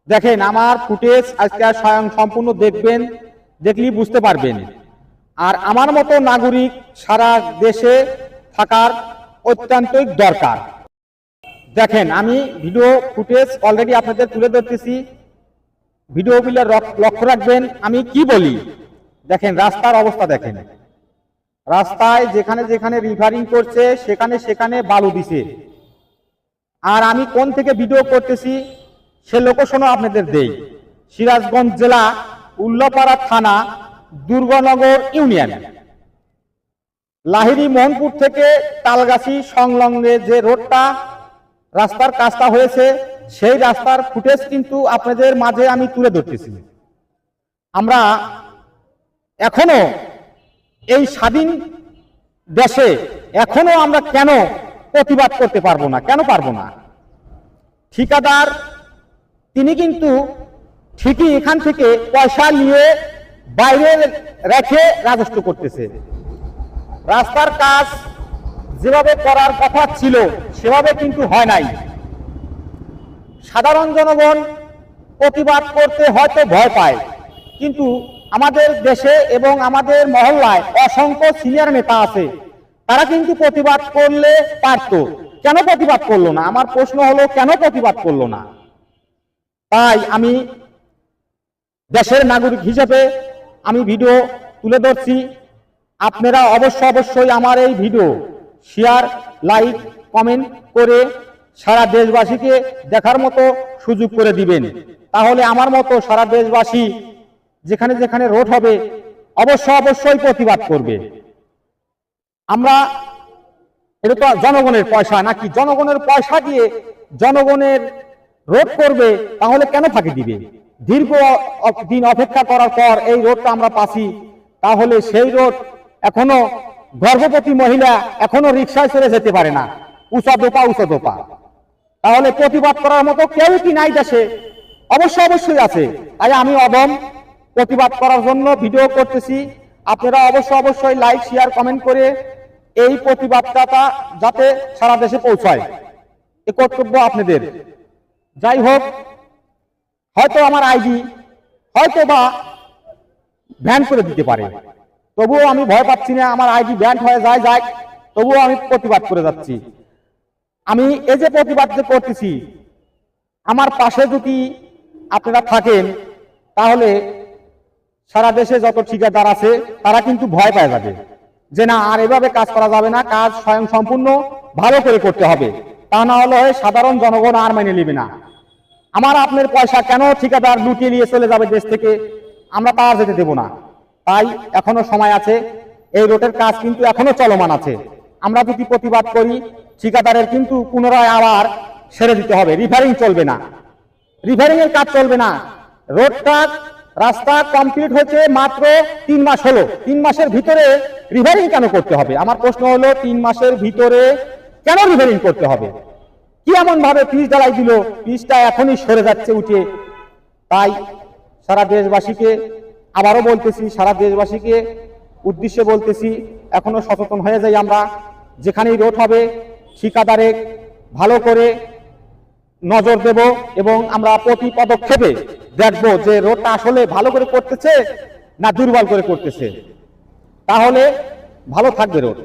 দেখেন আমার ফুটেজ আজকে স্বয়ং সম্পূর্ণ দেখবেন, দেখলেই বুঝতে পারবেন। আর আমার মতো নাগরিক সারা দেশে থাকার অত্যন্তই দরকার। দেখেন আমি ভিডিও ফুটেজ অলরেডি আপনাদের তুলে ধরতেছি, ভিডিওগুলো লক্ষ্য রাখবেন আমি কি বলি। দেখেন রাস্তার অবস্থা দেখেন, রাস্তায় যেখানে যেখানে রিভারিং করছে সেখানে সেখানে বালু দিছে। আর আমি কোন থেকে ভিডিও করতেছি সে লোকেশনও আপনাদের দেই। সিরাজগঞ্জ জেলা, উল্লাপাড়া থানা, দুর্গানগর ইউনিয়ন, লাহিড়ী মোহনপুর থেকে তালগাছি সংলগ্নে যে রোডটা রাস্তার কাজটা হয়েছে সেই রাস্তার ফুটেজ কিন্তু আপনাদের মাঝে আমি তুলে ধরতেছি। আমরা এখনো এই স্বাধীন দেশে এখনো আমরা কেন প্রতিবাদ করতে পারবো না? কেন পারবো না? ঠিকাদার তিনি কিন্তু ঠিকই এখান থেকে পয়সা নিয়ে বাইরে রেখে রাজস্ব করতেছে। রাস্তার কাজ যেভাবে করার কথা ছিল সেভাবে কিন্তু হয় নাই। সাধারণ জনগণ প্রতিবাদ করতে হয়তো ভয় পায়, কিন্তু আমাদের দেশে এবং আমাদের মহল্লায় অসংখ্য সিনিয়র নেতা আছে, তারা কিন্তু প্রতিবাদ করলে পারত। কেন প্রতিবাদ করলো না? আমার প্রশ্ন হলো কেন প্রতিবাদ করলো না? তাই আমি দেশের নাগরিক হিসেবে আমি ভিডিও তুলে ধরছি। আপনারা অবশ্যই আমার এই ভিডিও শেয়ার, লাইক, কমেন্ট করে সারা দেশবাসীকে দেখার মতো সুযোগ করে দিবেন। তাহলে আমার মতো সারা দেশবাসী যেখানে যেখানে রোড হবে অবশ্যই প্রতিবাদ করবে। আমরা এটা তো জনগণের পয়সা নাকি? জনগণের পয়সা দিয়ে জনগণের রোড করবে, তাহলে কেন ফাঁকি দিবে? দীর্ঘ দিন অপেক্ষা করার পর এই রোডটা আমরা পাচ্ছি, তাহলে সেই রোড এখনো গর্ভবতী মহিলা এখনো রিক্সায় চলে যেতে পারে না, উঁচা দোপা। তাহলে প্রতিবাদ করার মতো কেউ কি নাই দেশে? অবশ্যই আছে। তাই আমি অদম প্রতিবাদ করার জন্য ভিডিও করতেছি। আপনারা অবশ্যই লাইক, শেয়ার, কমেন্ট করে এই প্রতিবাদটা যাতে সারা দেশে পৌঁছায়, এ কর্তব্য আপনাদের। যাই হোক, হয়তো আমার আইডি হয়তো বা ব্যান করে দিতে পারে, তবুও আমি ভয় পাচ্ছি না। আমার আইডি ব্যান হয়ে যায়, তবুও আমি প্রতিবাদ করে যাচ্ছি। আমি এই যে প্রতিবাদ করতেছি, আমার পাশে যদি আপনারা থাকেন তাহলে সারা দেশে যত ঠিকাদার আছে তারা কিন্তু ভয় পেয়ে যাবে যে না, আর এভাবে কাজ করা যাবে না, কাজ স্বয়ং সম্পূর্ণ ভালো করে করতে হবে। তা না হলে সাধারণ জনগণ আর মেনে নেবে না। আমার আপনার পয়সা কেন ঠিকাদার লুটিয়ে নিয়ে চলে যাবে দেশ থেকে? আমরা তা যেতে দেব না। তাই এখনো সময় আছে, এই রোডের কাজ কিন্তু এখনো চলমান আছে। আমরা যদি প্রতিবাদ করি, ঠিকাদারের কিন্তু পুনরায় আবার ছেড়ে দিতে হবে। রিফারিং চলবে না, রিফারিং এর কাজ চলবে না। রোডটা রাস্তা কমপ্লিট হয়েছে মাত্র 3 মাস হলো, 3 মাসের ভিতরে রিফারিং কেন করতে হবে? আমার প্রশ্ন হলো 3 মাসের ভিতরে কেন রিফারিং করতে হবে? কি এমন ভাবে পিচ ঢালাই দিল, পিচটা এখনই সরে যাচ্ছে উঠে। তাই সারা দেশবাসীকে আবারও বলতেছি, সারা দেশবাসীকে উদ্দেশ্যে বলতেছি, এখনো সচেতন হয়ে যাই আমরা। যেখানেই রোড হবে ঠিকাদারে ভালো করে নজর দেব এবং আমরা প্রতি পদক্ষেপে দেখব যে রোডটা আসলে ভালো করে করতেছে না দুর্বল করে করতেছে, তাহলে ভালো থাকবে রোড।